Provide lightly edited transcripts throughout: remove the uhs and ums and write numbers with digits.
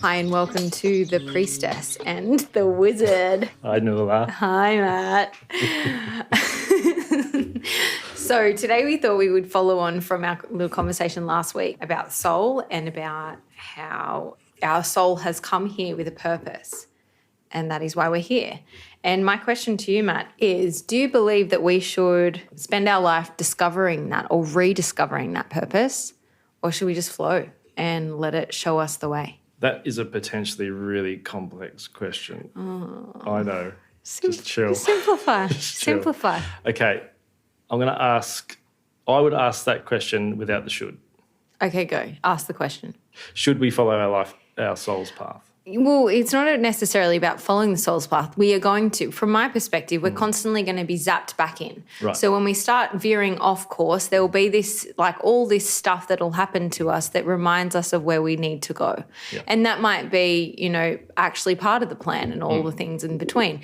Hi and welcome to the Priestess and the Wizard. Hi, Nuala. Hi, Matt. So today we thought we would follow on from our little conversation last week about soul and about how our soul has come here with a purpose, and that is why we're here. And my question to you, Matt, is do you believe that we should spend our life discovering that or rediscovering that purpose, or should we just flow and let it show us the way? That is a potentially really complex question. I know. Just chill. Simplify. Just chill. Simplify. Okay. I would ask that question without the should. Okay, go. Ask the question. Should we follow our soul's path? Well, it's not necessarily about following the soul's path. We are going to, from my perspective, we're constantly going to be zapped back in. Right. So when we start veering off course, there will be this, like all this stuff that will happen to us that reminds us of where we need to go. Yeah. And that might be, actually part of the plan and all the things in between.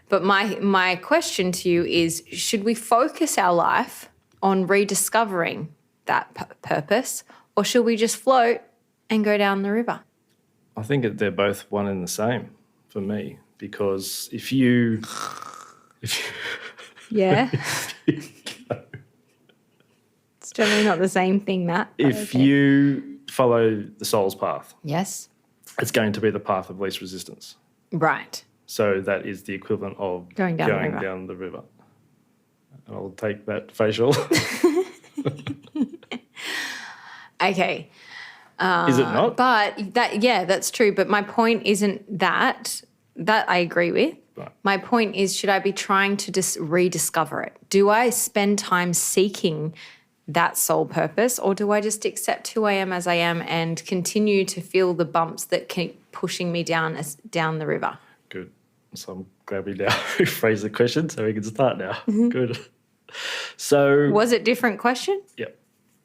But my question to you is, should we focus our life on rediscovering that purpose, or should we just float and go down the river? I think that they're both one and the same for me, because if you Yeah. It's generally not the same thing, Matt. if you follow the soul's path, Yes. it's going to be the path of least resistance. Right. So that is the equivalent of Going down the river. the river. And I'll take that facial. Okay. Is it not? But that's true. But my point isn't that I agree with. Right. My point is, should I be trying to rediscover it? Do I spend time seeking that soul purpose, or do I just accept who I am as I am and continue to feel the bumps that keep pushing me down the river? Good. So I'm glad we now rephrase the question so we can start now. Good. So Was it different question? yeah,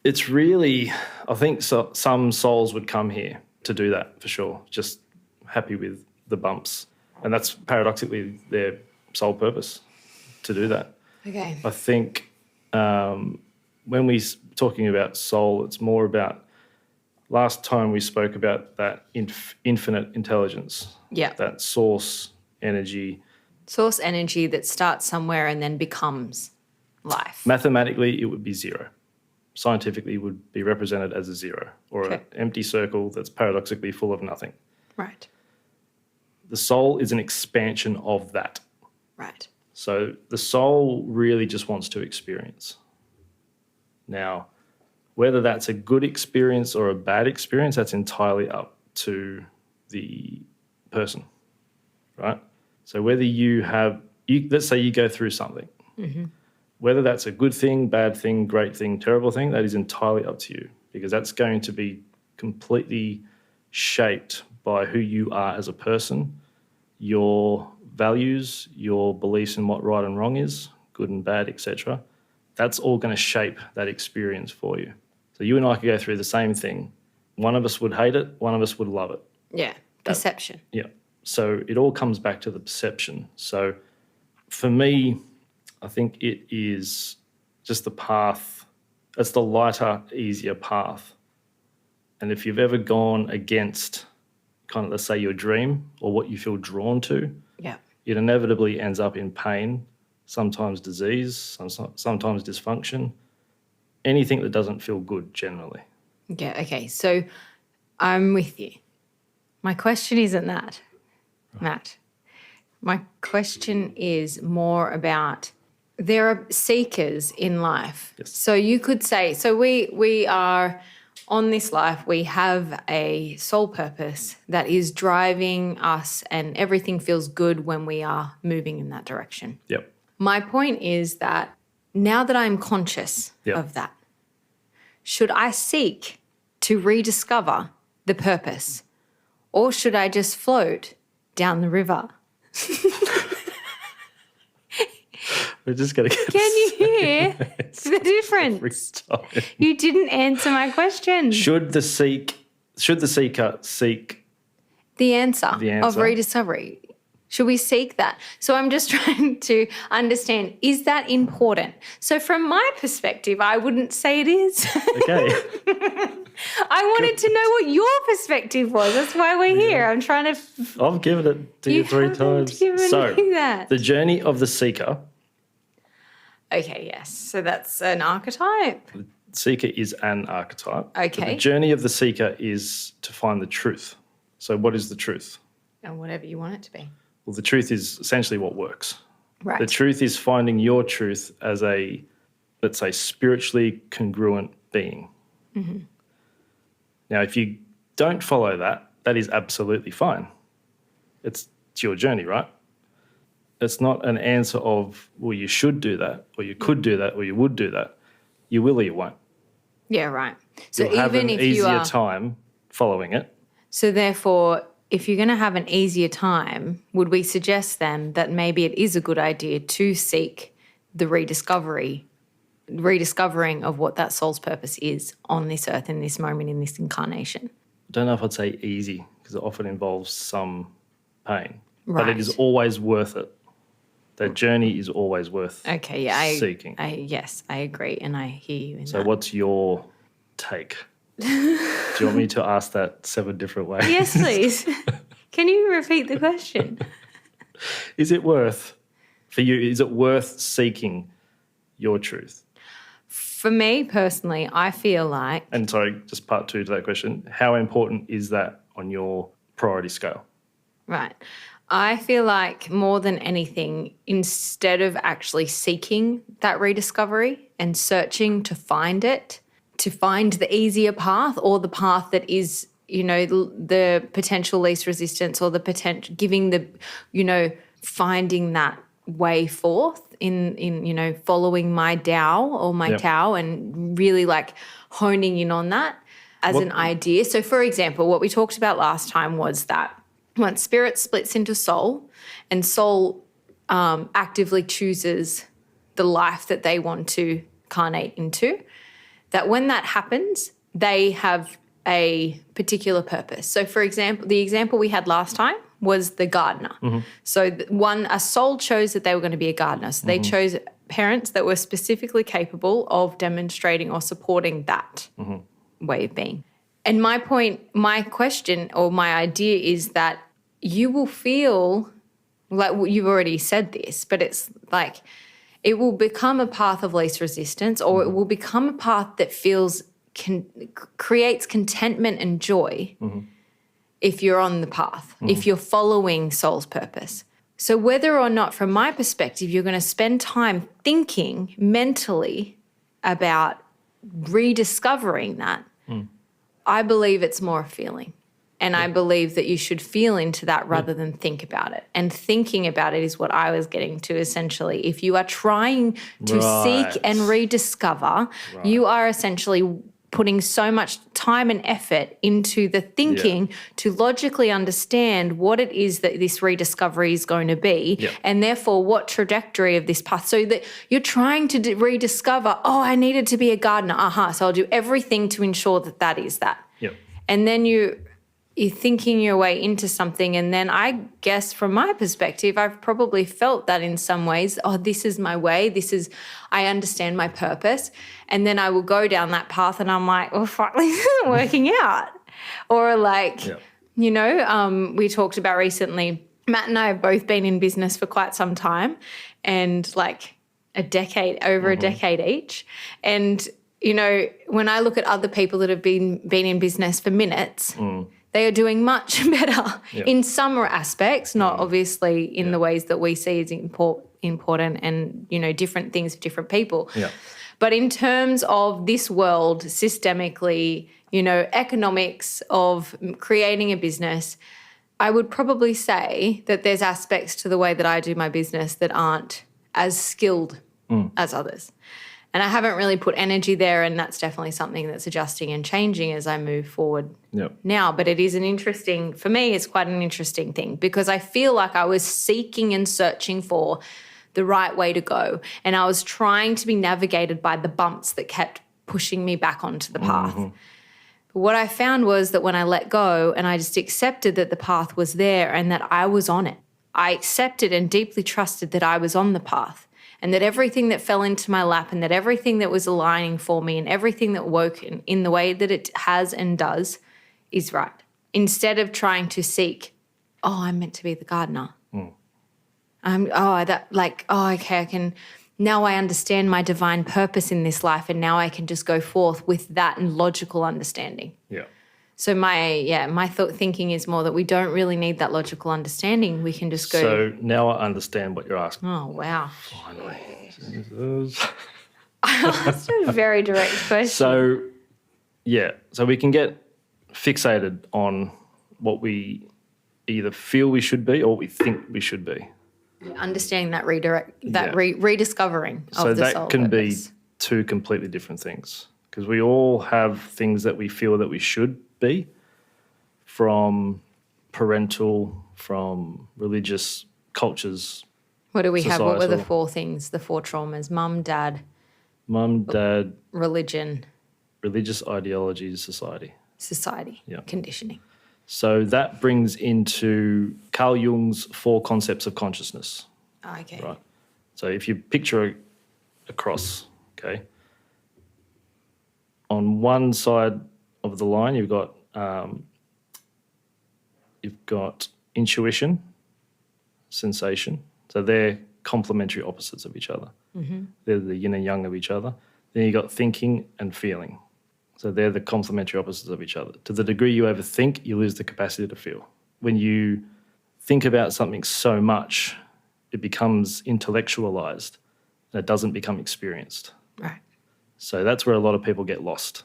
it's really, I think some souls would come here to do that for sure, just happy with the bumps. And that's paradoxically their soul purpose, to do that. Okay. I think when we're talking about soul, it's more about, last time we spoke about that infinite intelligence, Yeah. that source energy. Source energy that starts somewhere and then becomes life. Mathematically, it would be zero. Scientifically, it would be represented as a zero, or Okay. an empty circle that's paradoxically full of nothing. Right. The soul is an expansion of that. Right. So the soul really just wants to experience. Now, whether that's a good experience or a bad experience, that's entirely up to the person, right? So whether let's say you go through something, whether that's a good thing, bad thing, great thing, terrible thing, that is entirely up to you, because that's going to be completely shaped by who you are as a person, your values, your beliefs in what right and wrong is, good and bad, etc. That's all going to shape that experience for you. So you and I could go through the same thing. One of us would hate it, one of us would love it. Yeah. Perception. Yeah. So it all comes back to the perception. So for me, I think it is just the path. It's the lighter, easier path. And if you've ever gone against kind of, let's say, your dream or what you feel drawn to, Yeah. it inevitably ends up in pain, sometimes disease, sometimes dysfunction, anything that doesn't feel good generally. Yeah. Okay. So I'm with you. My question isn't that, Matt. My question is more about, there are seekers in life. Yes. So you could say, so we are on this life, we have a soul purpose that is driving us, and everything feels good when we are moving in that direction. Yep. My point is that now that I'm conscious Yep. of that, should I seek to rediscover the purpose, or should I just float down the river? We're just going to get Can you hear the difference? every time. You didn't answer my question. Should the seeker seek The answer The of answer. rediscovery. Should we seek that? So I'm just trying to understand, is that important? So from my perspective, I wouldn't say it is. Okay. I wanted to know what your perspective was. That's why we're here. I'm trying to... I've given it to you 3 times. Given me that. The journey of the seeker. Okay, yes. So that's an archetype. The seeker is an archetype. Okay. But the journey of the seeker is to find the truth. So what is the truth? And whatever you want it to be. Well, the truth is essentially what works. Right. The truth is finding your truth as a, let's say, spiritually congruent being. Mm-hmm. Now, if you don't follow that, that is absolutely fine. It's your journey, right? It's not an answer of, well, you should do that, or you could do that, or you would do that. You will or you won't. Yeah, right. So You'll have even an if you easier are... time following it. So therefore, if you're going to have an easier time, would we suggest then that maybe it is a good idea to seek the rediscovering of what that soul's purpose is on this earth, in this moment, in this incarnation? I don't know if I'd say easy, because it often involves some pain. Right. But it is always worth it. That journey is always worth seeking. Yes, I agree, and I hear you in So that. what's your take? Do you want me to ask that 7 different ways? Yes, please. Can you repeat the question? Is it worth, for you, is it worth seeking your truth? For me personally, I feel like... And sorry, just part 2 to that question. How important is that on your priority scale? Right. I feel like more than anything, instead of actually seeking that rediscovery and searching to find it, to find the easier path or the path that is, the potential least resistance, or the potential giving the, finding that way forth in following my Tao or my Tao, and really like honing in on that as an idea. So for example, what we talked about last time was that once spirit splits into soul, and soul actively chooses the life that they want to incarnate into, that when that happens, they have a particular purpose. So for example, the example we had last time was the gardener. Mm-hmm. So a soul chose that they were going to be a gardener. So they chose parents that were specifically capable of demonstrating or supporting that way of being. And my question or my idea is that you will feel like, you've already said this, but it's like it will become a path of least resistance, or it will become a path that creates contentment and joy if you're on the path, if you're following soul's purpose. So whether or not, from my perspective, you're going to spend time thinking mentally about rediscovering that, I believe it's more a feeling. And I believe that you should feel into that rather than think about it. And thinking about it is what I was getting to, essentially. If you are trying to seek and rediscover, you are essentially putting so much time and effort into the thinking to logically understand what it is that this rediscovery is going to be, and therefore what trajectory of this path. So that you're trying to rediscover, I needed to be a gardener. So I'll do everything to ensure that that is that. Yep. And then you're thinking your way into something. And then I guess from my perspective, I've probably felt that in some ways, this is my way. I understand my purpose. And then I will go down that path and I'm like, fuck, this isn't working out. Or like, we talked about recently, Matt and I have both been in business for quite some time, and like a decade each. And, when I look at other people that have been in business for minutes, they are doing much better in some aspects, not obviously in the ways that we see as important and, different things for different people. Yeah. But in terms of this world, systemically, economics of creating a business, I would probably say that there's aspects to the way that I do my business that aren't as skilled as others. And I haven't really put energy there, and that's definitely something that's adjusting and changing as I move forward now. But it is for me, it's quite an interesting thing, because I feel like I was seeking and searching for the right way to go, and I was trying to be navigated by the bumps that kept pushing me back onto the path. But what I found was that when I let go and I just accepted that the path was there and that I was on it, I accepted and deeply trusted that I was on the path and that everything that fell into my lap and that everything that was aligning for me and everything that woke in the way that it has and does is right. Instead of trying to seek, I'm meant to be the gardener. Okay, now I understand my divine purpose in this life and now I can just go forth with that logical understanding. Yeah. So my thinking is more that we don't really need that logical understanding. We can just go. So now I understand what you're asking. Oh, wow. Finally. Jesus. That's a very direct question. So we can get fixated on what we either feel we should be or what we think we should be. Understanding that rediscovering of so the soul that can purpose. be two completely different things, because we all have things that we feel that we should be, from parental, from religious cultures. What do we have? What were the societal. 4 things, the 4 traumas? Mum, dad, religion, religious ideologies, society, conditioning. So that brings into Carl Jung's 4 concepts of consciousness. Okay. Right. So if you picture a cross, okay, on one side of the line you've got intuition, sensation. So they're complementary opposites of each other. Mm-hmm. They're the yin and yang of each other. Then you've got thinking and feeling. So they're the complementary opposites of each other. To the degree you overthink, you lose the capacity to feel. When you think about something so much, it becomes intellectualized and it doesn't become experienced. Right. So that's where a lot of people get lost.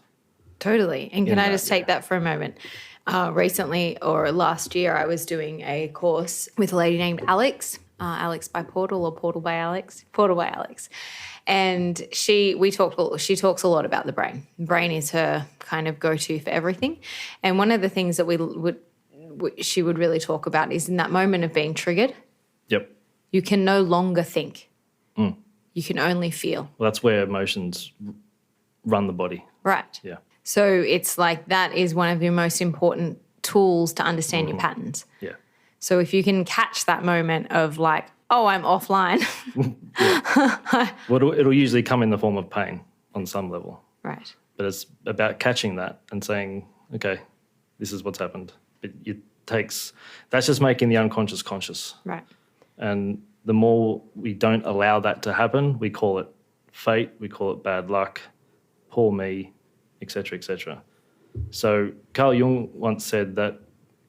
Totally. And can I just take that for a moment? Recently or last year, I was doing a course with a lady named Alex, Alex by Portal or Portal by Alex, Portal by Alex. And she talks a lot about the brain. The brain is her kind of go-to for everything. And one of the things that she would really talk about is in that moment of being triggered. Yep. You can no longer think. You can only feel. Well, that's where emotions run the body. Right. Yeah. So it's like that is one of your most important tools to understand your patterns. Yeah. So if you can catch that moment of like, I'm offline. Well, it'll usually come in the form of pain on some level. Right. But it's about catching that and saying, okay, this is what's happened. That's just making the unconscious conscious. Right. And the more we don't allow that to happen, we call it fate, we call it bad luck, poor me, etc., etc. So Carl Jung once said that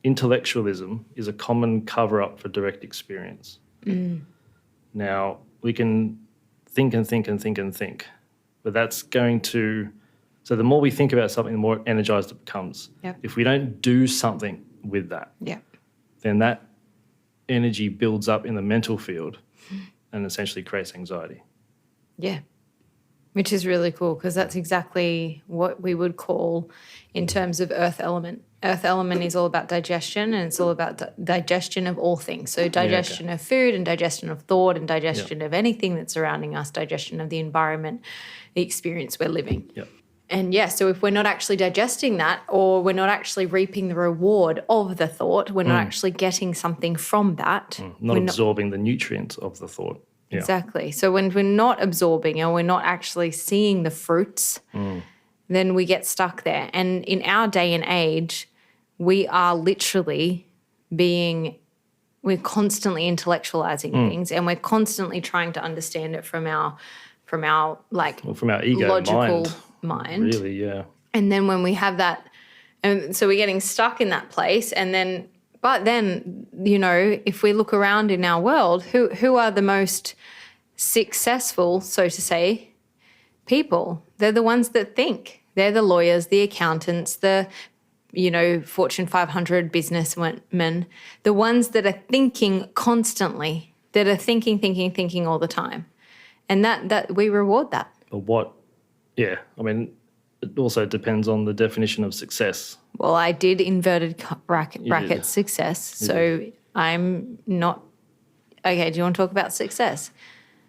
intellectualism is a common cover-up for direct experience. Now, we can think and think and think and think, but that's going to... So the more we think about something, the more energized it becomes. Yep. If we don't do something with that, then that energy builds up in the mental field and essentially creates anxiety. Yeah. Which is really cool because that's exactly what we would call in terms of earth element. Earth element is all about digestion, and it's all about digestion of all things. So digestion of food and digestion of thought and digestion of anything that's surrounding us, digestion of the environment, the experience we're living. Yep. And so if we're not actually digesting that, or we're not actually reaping the reward of the thought, we're not actually getting something from that. Not absorbing the nutrients of the thought. Yeah. Exactly. So when we're not absorbing or we're not actually seeing the fruits, then we get stuck there. And in our day and age, we are literally we're constantly intellectualizing things, and we're constantly trying to understand it from our from our ego logical mind. Really, yeah. And then when we have that, and so we're getting stuck in that place, but then, if we look around in our world, who are the most successful, so to say, people? They're the ones that think. They're the lawyers, the accountants, the, Fortune 500 businessmen, the ones that are thinking constantly, that are thinking all the time. And that we reward that. But it also depends on the definition of success. Well, I did inverted bracket success, so I'm not... Okay, do you want to talk about success?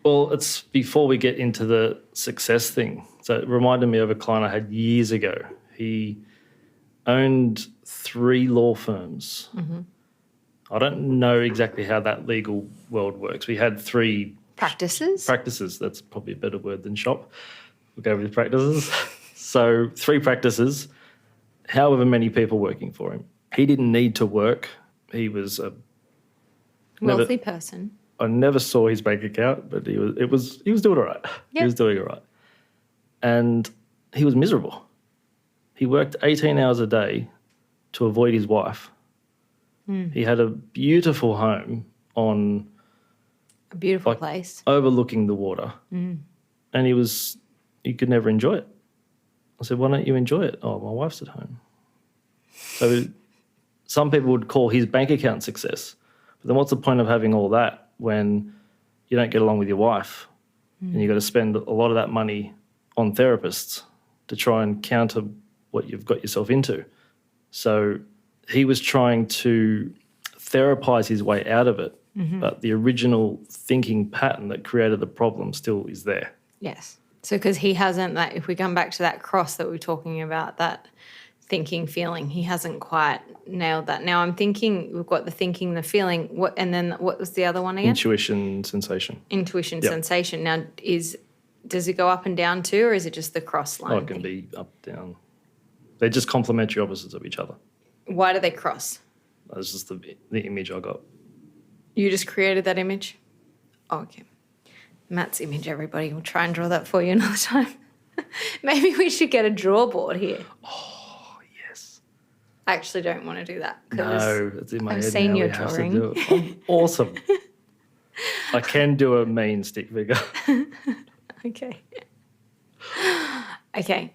Well, it's before we get into the success thing. So it reminded me of a client I had years ago. He owned 3 law firms. Mm-hmm. I don't know exactly how that legal world works. We had 3 Practices? practices. That's probably a better word than shop. We'll go with practices. So 3 practices, however many people working for him. He didn't need to work. He was a Wealthy person. I never saw his bank account, but he was doing all right. He Yep. was doing all right. And he was miserable. He worked 18 hours a day to avoid his wife. He had a beautiful home on A beautiful place. overlooking the water. And he could never enjoy it. I said, why don't you enjoy it? Oh, my wife's at home. So some people would call his bank account success. But then what's the point of having all that when you don't get along with your wife and you've got to spend a lot of that money on therapists to try and counter what you've got yourself into? So he was trying to therapize his way out of it, but the original thinking pattern that created the problem still is there. Yes. So because he hasn't, that if we come back to that cross that we were talking about, that thinking, feeling, he hasn't quite nailed that. Now I'm thinking, we've got the thinking, the feeling, and then what was the other one again? Intuition, sensation. Intuition, Yep. sensation. Now does it go up and down too, or is it just the cross line? Oh, it can be up, down. They're just complementary opposites of each other. Why do they cross? That's just the image I got. You just created that image? Oh, okay. Matt's image, everybody. We'll try and draw that for you another time. Maybe we should get a draw board here. Oh, yes. I actually don't want to do that. 'Cause No, it's in my I've head seen now. your We have to drawing. do it. I'm awesome. I can do a mean stick figure. Okay. Okay.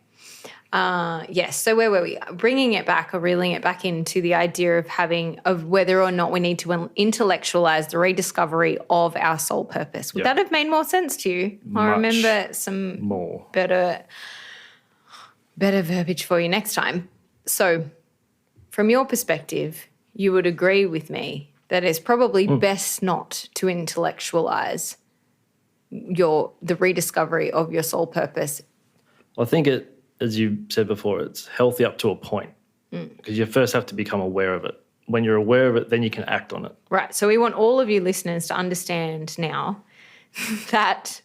Yes. So where were we? Bringing it back or reeling it back into the idea of whether or not we need to intellectualize the rediscovery of our soul purpose. Would Yep. that have made more sense to you? I Much remember some more. better verbiage for you next time. So from your perspective, you would agree with me that it's probably best not to intellectualize the rediscovery of your soul purpose. I think as you said before, it's healthy up to a point because you first have to become aware of it. When you're aware of it, then you can act on it. Right. So we want all of you listeners to understand now that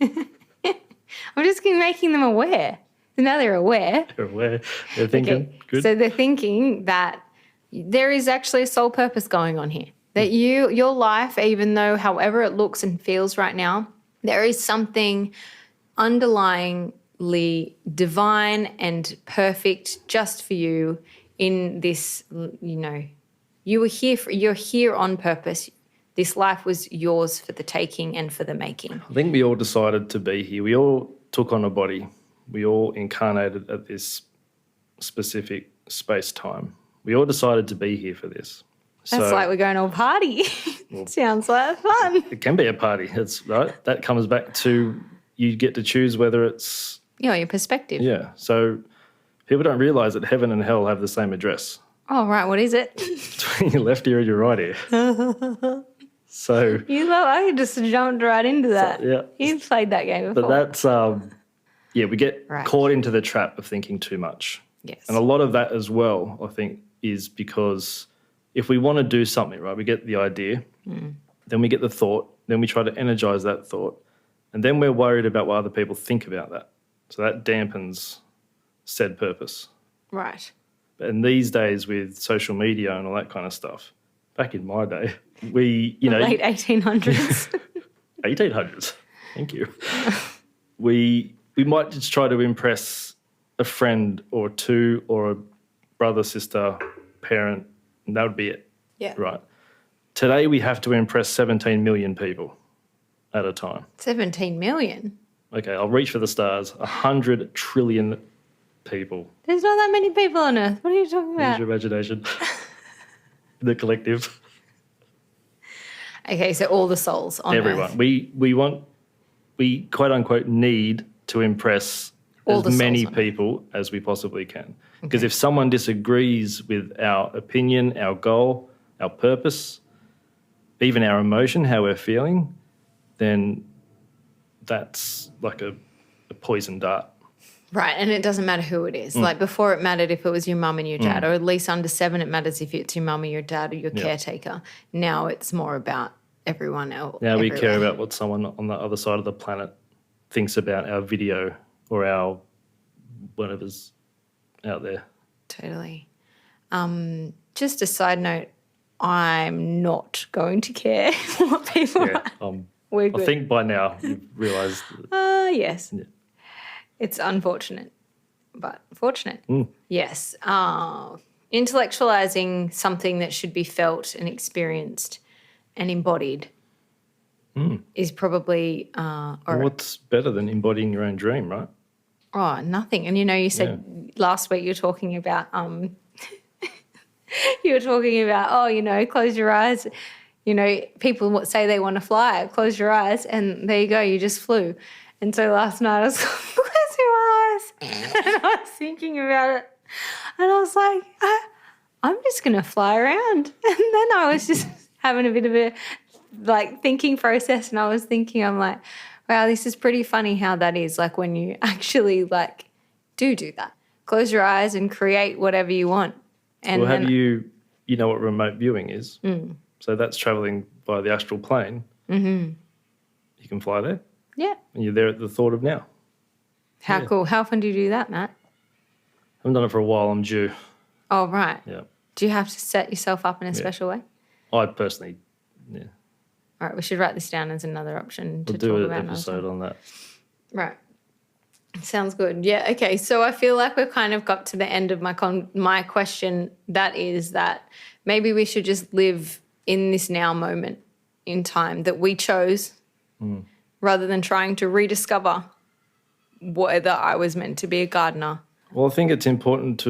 I'm just making them aware. So now they're aware. You're aware. They're thinking. Okay. Good. So they're thinking that there is actually a soul purpose going on here. That your life, even though however it looks and feels right now, there is something underlyingly divine and perfect just for you in this, you're here on purpose. This life was yours for the taking and for the making. I think we all decided to be here. We all took on a body. We all incarnated at this specific space-time. We all decided to be here for this. That's like we're going to a party. Sounds like fun. It can be a party. It's right. That comes back to you get to choose whether it's Your perspective. yeah. So people don't realise that heaven and hell have the same address Oh, right. What is it? between your left ear and your right ear. So I just jumped right into that. yeah. You've played that game before. But that's we get Right. caught into the trap of thinking too much. Yes. And a lot of that as well, I think, is because if we want to do something, right, we get the idea, then we get the thought, then we try to energize that thought, and then we're worried about what other people think about that. So that dampens said purpose. Right. And these days with social media and all that kind of stuff, back in my day, we, Late 1800s. 1800s, thank you. We might just try to impress a friend or two or a brother, sister, parent, and that would be it. Yeah. Right. Today we have to impress 17 million people at a time. 17 million. Okay, I'll reach for the stars. 100 trillion people. There's not that many people on Earth. What are you talking Use about? your imagination. The collective. Okay, so all the souls on Everyone. Earth. We quote unquote need to impress All the as souls many on Earth. people as we possibly can. Because if someone disagrees with our opinion, our goal, our purpose, even our emotion, how we're feeling, then that's like a poison dart. Right, and it doesn't matter who it is. Like before it mattered if it was your mum and your dad, or at least under 7 it matters if it's your mum or your dad or your caretaker. Now it's more about everyone else. Now we care about what someone on the other side of the planet thinks about our video or our whatever's out there. Totally. Just a side note, I'm not going to care what people Yeah, are. We're good. I think by now you've realised. Yes. Yeah. It's unfortunate, but fortunate. Yes. Intellectualizing something that should be felt and experienced and embodied is probably What's better than embodying your own dream, right? Oh, nothing. And you said last week you were talking about close your eyes. People say they want to fly, close your eyes, and there you go, you just flew. And so last night I was close your eyes, and I was thinking about it, and I was like, I'm just going to fly around. And then I was just having a bit of a thinking process, and I was thinking, I'm like, wow, this is pretty funny how that is, like when you actually do that. Close your eyes and create whatever you want. And well, have you know what remote viewing is? So that's travelling by the astral plane. Mm-hmm. You can fly there. Yeah. And you're there at the thought of now. How cool. How often do you do that, Matt? I haven't done it for a while. I'm due. Oh, right. Yeah. Do you have to set yourself up in a special way? I personally, All right, we should write this down as another option to we'll talk do about. an episode on that. Right. Sounds good. Yeah, okay. So I feel like we've kind of got to the end of my question. That is that maybe we should just live in this now moment in time that we chose rather than trying to rediscover whether I was meant to be a gardener. Well, I think it's important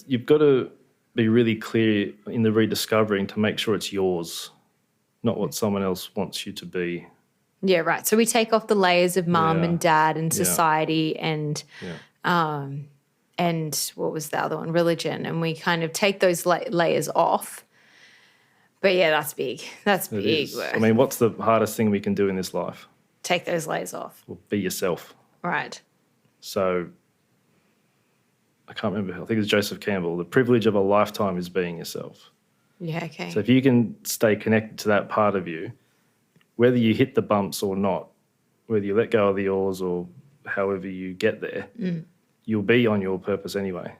you've got to be really clear in the rediscovering to make sure it's yours, not what someone else wants you to be. Yeah, right. So we take off the layers of mum and dad and society and what was the other one? Religion. And we kind of take those layers off. But yeah, that's big. That's big work. I mean, what's the hardest thing we can do in this life? Take those layers off. Well, be yourself. Right. So I can't remember. I think it was Joseph Campbell. The privilege of a lifetime is being yourself. Yeah, okay. So if you can stay connected to that part of you, whether you hit the bumps or not, whether you let go of the oars or however you get there, you'll be on your purpose anyway.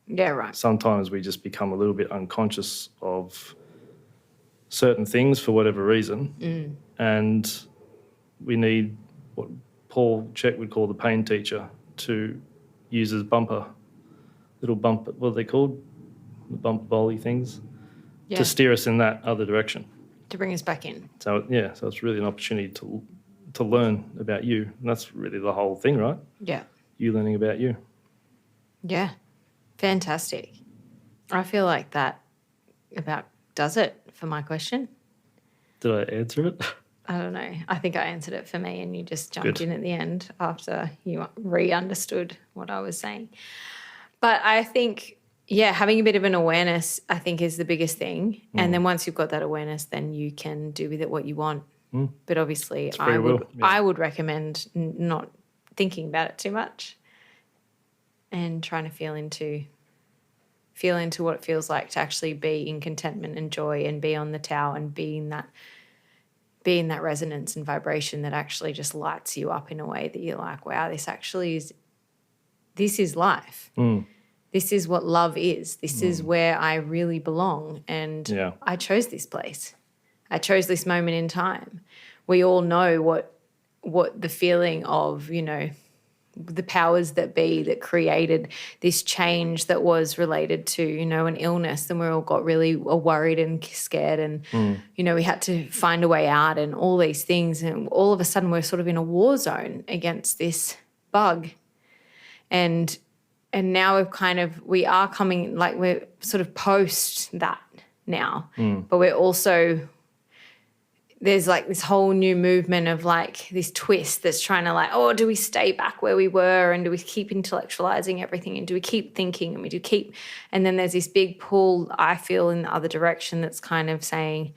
Yeah, right. Sometimes we just become a little bit unconscious of certain things for whatever reason, and we need what Paul Check would call the pain teacher to use as little bumper, what are they called? The bumper bolly things, to steer us in that other direction. To bring us back in. So it's really an opportunity to learn about you. And that's really the whole thing, right? Yeah. You learning about you. Yeah. Fantastic. I feel like that about does it for my question. Did I answer it? I don't know. I think I answered it for me and you just jumped Good. in at the end after you re-understood what I was saying. But I think, having a bit of an awareness, I think, is the biggest thing. And then once you've got that awareness, then you can do with it what you want. But obviously, I would recommend not thinking about it too much and trying to feel into what it feels like to actually be in contentment and joy and be on the towel and be in that resonance and vibration that actually just lights you up in a way that you're like, wow, this is life. This is what love is. This is where I really belong. And I chose this place. I chose this moment in time. We all know what the feeling of, the powers that be that created this change that was related to, an illness. And we all got really worried and scared and, we had to find a way out and all these things. And all of a sudden we're sort of in a war zone against this bug. And now we are coming, like we're sort of post that now. But we're also, there's like this whole new movement of like this twist that's trying to do we stay back where we were and do we keep intellectualizing everything and do we keep thinking and then there's this big pull I feel in the other direction that's kind of saying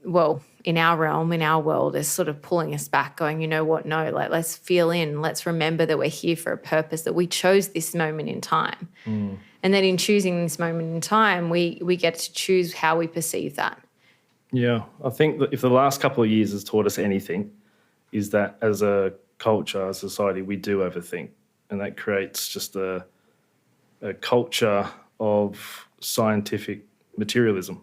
well, in our realm, in our world, is sort of pulling us back, going, you know what, no, like let's feel in, let's remember that we're here for a purpose, that we chose this moment in time. And then in choosing this moment in time, we get to choose how we perceive that. Yeah, I think that if the last couple of years has taught us anything, is that as a culture, as a society, we do overthink. And that creates just a culture of scientific materialism,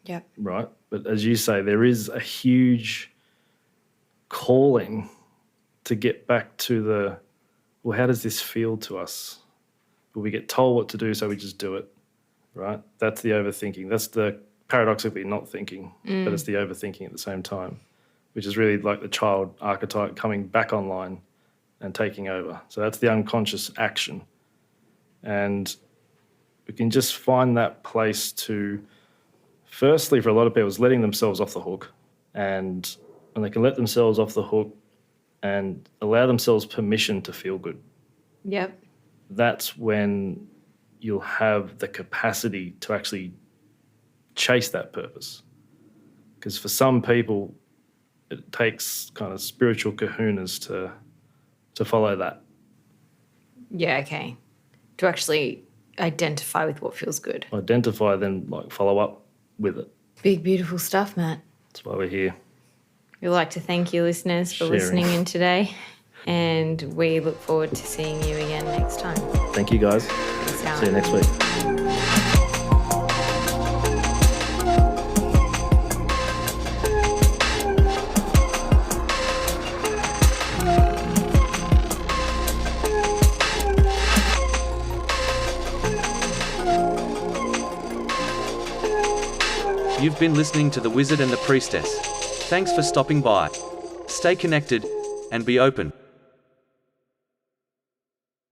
Yep. right? But as you say, there is a huge calling to get back to well, how does this feel to us? Well, we get told what to do, so we just do it, right? That's the overthinking. That's the paradoxically not thinking, but it's the overthinking at the same time, which is really like the child archetype coming back online and taking over. So that's the unconscious action. And we can just find that place to, firstly, for a lot of people, is letting themselves off the hook. And when they can let themselves off the hook and allow themselves permission to feel good, Yep. that's when you'll have the capacity to actually chase that purpose. Because for some people, it takes kind of spiritual kahunas to follow that. Yeah, okay. To actually identify with what feels good. Identify, then like follow up with it. Big, beautiful stuff, Matt. That's why we're here. We'd like to thank you, listeners, for Sharing. listening in today. And we look forward to seeing you again next time. Thank you, guys. Peace out. See you next week. You've been listening to The Wizard and the Priestess. Thanks for stopping by. Stay connected and be open.